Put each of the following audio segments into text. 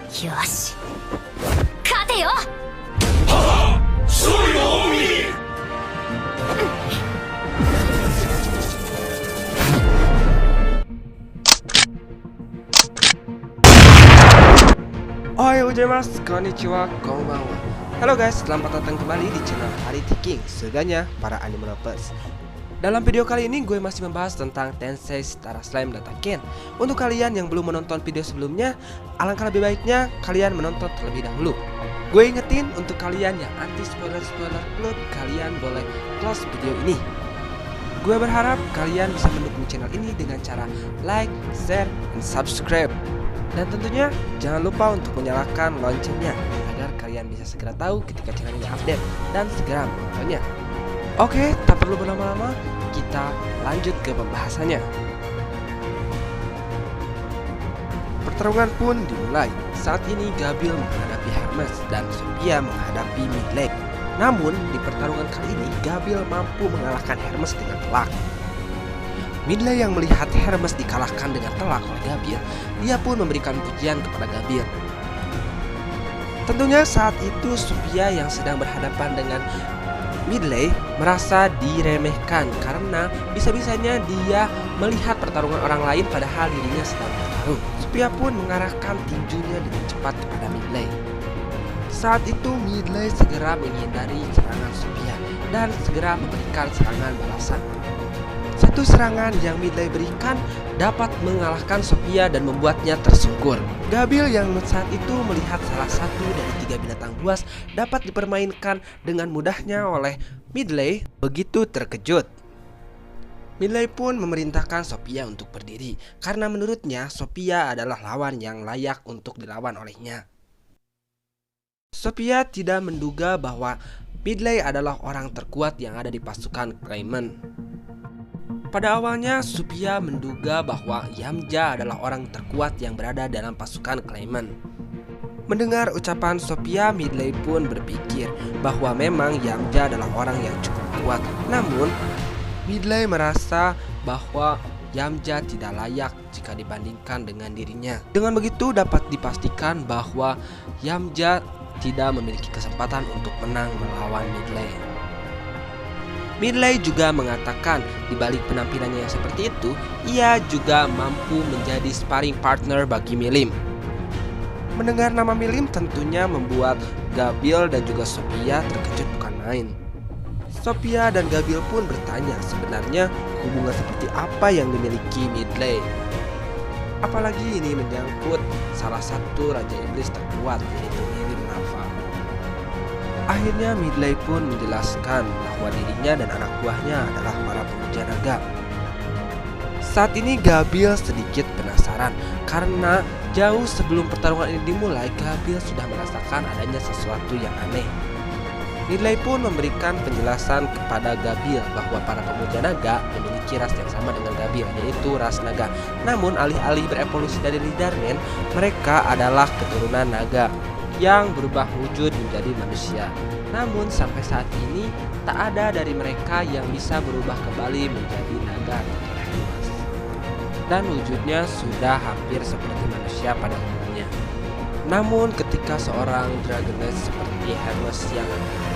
よし勝てよ。勝利の恩義。Ohayou gozaimasu, konnichiwa, konbanwa. Halo guys, selamat datang kembali di channel Harity King, surganya para anime lovers. Dalam video kali ini gue masih membahas tentang Tensei Star Slime Dataken. Untuk kalian yang belum menonton video sebelumnya, alangkah lebih baiknya kalian menonton terlebih dahulu. Gue ingetin untuk kalian yang anti spoiler-spoiler plot, kalian boleh close video ini. Gue berharap kalian bisa mendukung channel ini dengan cara like, share, dan subscribe. Dan tentunya jangan lupa untuk menyalakan loncengnya agar kalian bisa segera tahu ketika channel ini update dan segera menontonnya. Oke, tak perlu berlama-lama, kita lanjut ke pembahasannya. Pertarungan pun dimulai. Saat ini Gabriel menghadapi Hermes dan Sophia menghadapi Midlake. Namun di pertarungan kali ini Gabriel mampu mengalahkan Hermes dengan telak. Midlake yang melihat Hermes dikalahkan dengan telak oleh Gabriel, dia pun memberikan pujian kepada Gabriel. Tentunya saat itu Sophia yang sedang berhadapan dengan Midlake merasa diremehkan karena bisa-bisanya dia melihat pertarungan orang lain padahal dirinya sedang bertarung. Sophia pun mengarahkan tinjunya dengan cepat kepada Midlake. Saat itu Midlake segera menghindari serangan Sophia dan segera memberikan serangan balasan. Satu serangan yang Midlake berikan dapat mengalahkan Sophia dan membuatnya tersungkur. Gabriel yang saat itu melihat salah satu dari 3 binatang buas dapat dipermainkan dengan mudahnya oleh Midlake begitu terkejut. Midlake pun memerintahkan Sophia untuk berdiri karena menurutnya Sophia adalah lawan yang layak untuk dilawan olehnya. Sophia tidak menduga bahwa Midlake adalah orang terkuat yang ada di pasukan Clayman. Pada awalnya Sophia menduga bahwa Yamcha adalah orang terkuat yang berada dalam pasukan Clayman. Mendengar ucapan Sophia, Midlake pun berpikir bahwa memang Yamcha adalah orang yang cukup kuat. Namun Midlake merasa bahwa Yamcha tidak layak jika dibandingkan dengan dirinya. Dengan begitu dapat dipastikan bahwa Yamcha tidak memiliki kesempatan untuk menang melawan Midlake. Midlake juga mengatakan di balik penampilannya yang seperti itu, ia juga mampu menjadi sparring partner bagi Milim. Mendengar nama Milim tentunya membuat Gabriel dan juga Sophia terkejut bukan main. Sophia dan Gabriel pun bertanya sebenarnya hubungan seperti apa yang dimiliki Midlake. Apalagi ini menyangkut salah satu Raja Iblis terkuat yaitu Milim Nafa. Akhirnya Midlake pun menjelaskan bahwa dirinya dan anak buahnya adalah para pemuja naga. Saat ini Gabriel sedikit penasaran karena jauh sebelum pertarungan ini dimulai Gabriel sudah merasakan adanya sesuatu yang aneh. Midlake pun memberikan penjelasan kepada Gabriel bahwa para pemuja naga memiliki ras yang sama dengan Gabriel, yaitu ras naga. Namun alih-alih berevolusi dari Leaderman, mereka adalah keturunan naga yang berubah wujud menjadi manusia. Namun sampai saat ini tak ada dari mereka yang bisa berubah kembali menjadi naga atau emas. Dan wujudnya sudah hampir seperti manusia pada umumnya. Namun ketika seorang Dragoness seperti Hermes yang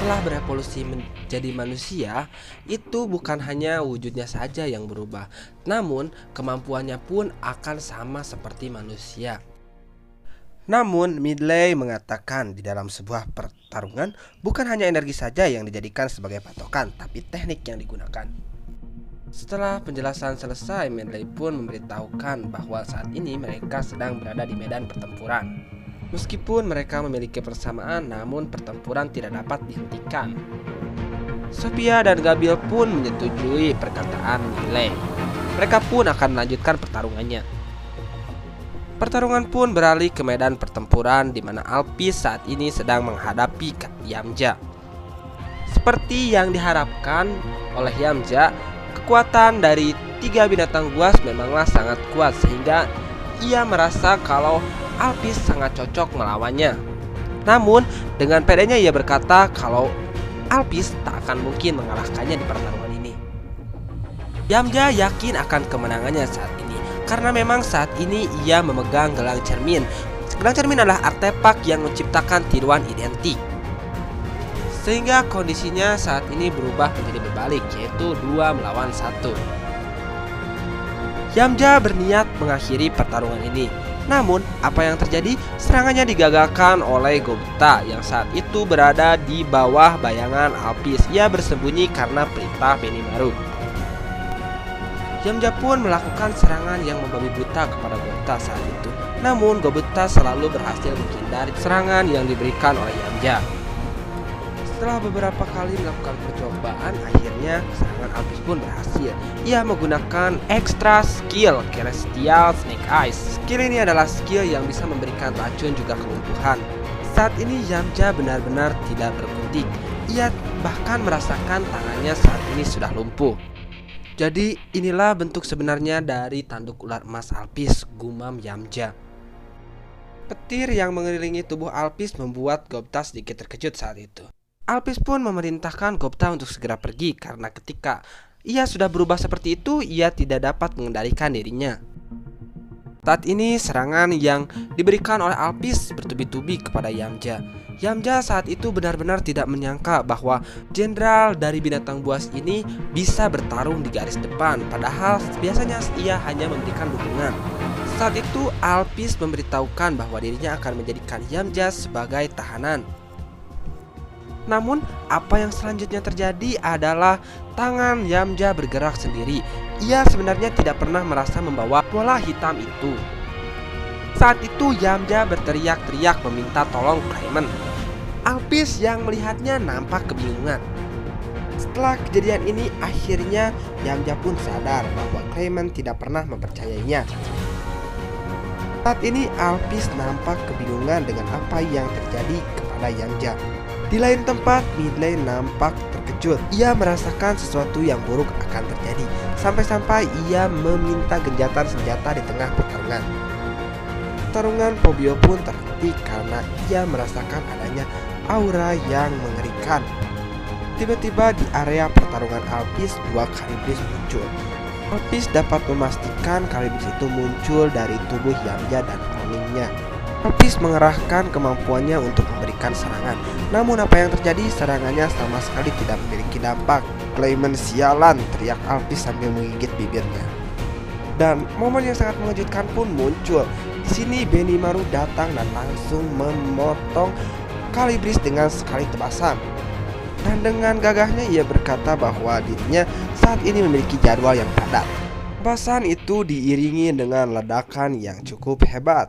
telah berevolusi menjadi manusia, itu bukan hanya wujudnya saja yang berubah, namun kemampuannya pun akan sama seperti manusia. Namun Midlake mengatakan di dalam sebuah pertarungan bukan hanya energi saja yang dijadikan sebagai patokan, tapi teknik yang digunakan. Setelah penjelasan selesai, Midlake pun memberitahukan bahwa saat ini mereka sedang berada di medan pertempuran. Meskipun mereka memiliki persamaan, namun pertempuran tidak dapat dihentikan. Sophia dan Gabriel pun menyetujui perkataan Midlake. Mereka pun akan melanjutkan pertarungannya. Pertarungan pun beralih ke medan pertempuran di mana Alphys saat ini sedang menghadapi Yamcha. Seperti yang diharapkan oleh Yamcha, kekuatan dari 3 binatang buas memanglah sangat kuat sehingga ia merasa kalau Alphys sangat cocok melawannya. Namun dengan pedenya ia berkata kalau Alphys tak akan mungkin mengalahkannya di pertarungan ini. Yamcha yakin akan kemenangannya saat ini karena memang saat ini ia memegang gelang cermin Gelang cermin adalah artefak yang menciptakan tiruan identik, sehingga kondisinya saat ini berubah menjadi berbalik, yaitu 2 melawan 1. Yamja berniat mengakhiri pertarungan ini. Namun, apa yang terjadi? Serangannya digagalkan oleh Gobta yang saat itu berada di bawah bayangan Alphys. Ia bersembunyi karena perintah Benimaru. Yamja pun melakukan serangan yang membabi buta kepada Gobta saat itu. Namun, Gobta selalu berhasil menghindari serangan yang diberikan oleh Yamja. Setelah beberapa kali melakukan percobaan, akhirnya serangan Alphys pun berhasil. Ia menggunakan extra skill Celestial Snake Eyes. Skill ini adalah skill yang bisa memberikan racun juga kelumpuhan. Saat ini Yamja benar-benar tidak berkutik. Ia bahkan merasakan tangannya saat ini sudah lumpuh. Jadi inilah bentuk sebenarnya dari tanduk ular emas Alphys, gumam Yamja. Petir yang mengelilingi tubuh Alphys membuat Gobta sedikit terkejut saat itu. Alphys pun memerintahkan Gobta untuk segera pergi karena ketika ia sudah berubah seperti itu, ia tidak dapat mengendalikan dirinya. Saat ini serangan yang diberikan oleh Alphys bertubi-tubi kepada Yamja. Yamja saat itu benar-benar tidak menyangka bahwa jenderal dari binatang buas ini bisa bertarung di garis depan, padahal biasanya ia hanya memberikan dukungan. Saat itu Alphys memberitahukan bahwa dirinya akan menjadikan Yamja sebagai tahanan. Namun, apa yang selanjutnya terjadi adalah tangan Yamja bergerak sendiri. Ia sebenarnya tidak pernah merasa membawa bola hitam itu. Saat itu Yamja berteriak-teriak meminta tolong Clayman. Alphys yang melihatnya nampak kebingungan. Setelah kejadian ini, akhirnya Yamja pun sadar bahwa Clayman tidak pernah mempercayainya. Saat ini Alphys nampak kebingungan dengan apa yang terjadi kepada Yamja. Di lain tempat, Midley nampak terkejut. Ia merasakan sesuatu yang buruk akan terjadi. Sampai-sampai ia meminta genjatan senjata di tengah pertarungan. Pertarungan Pobio pun terhenti karena ia merasakan adanya aura yang mengerikan. Tiba-tiba di area pertarungan Alphys, 2 Caribris muncul. Alphys dapat memastikan Caribris itu muncul dari tubuh Yamja dan Oningnya. Alphys mengerahkan kemampuannya untuk memberikan serangan. Namun apa yang terjadi? Serangannya sama sekali tidak memiliki dampak. Clayman sialan, teriak Alphys sambil menggigit bibirnya. Dan momen yang sangat mengejutkan pun muncul. Di sini Benimaru datang dan langsung memotong Caribris dengan sekali tebasan. Dan dengan gagahnya ia berkata bahwa dirinya saat ini memiliki jadwal yang padat. Tebasan itu diiringi dengan ledakan yang cukup hebat.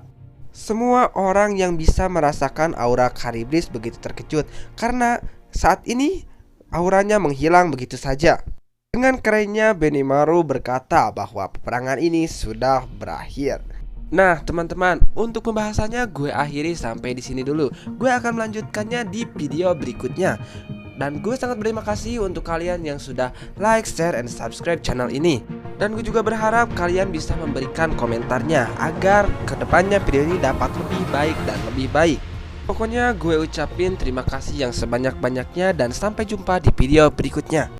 Semua orang yang bisa merasakan aura Caribris begitu terkejut karena saat ini auranya menghilang begitu saja. Dengan kerennya Benimaru berkata bahwa peperangan ini sudah berakhir. Nah teman-teman, untuk pembahasannya gue akhiri sampai di sini dulu. Gue akan melanjutkannya di video berikutnya. Dan gue sangat berterima kasih untuk kalian yang sudah like, share, and subscribe channel ini. Dan gue juga berharap kalian bisa memberikan komentarnya agar kedepannya video ini dapat lebih baik dan lebih baik. Pokoknya gue ucapin terima kasih yang sebanyak-banyaknya dan sampai jumpa di video berikutnya.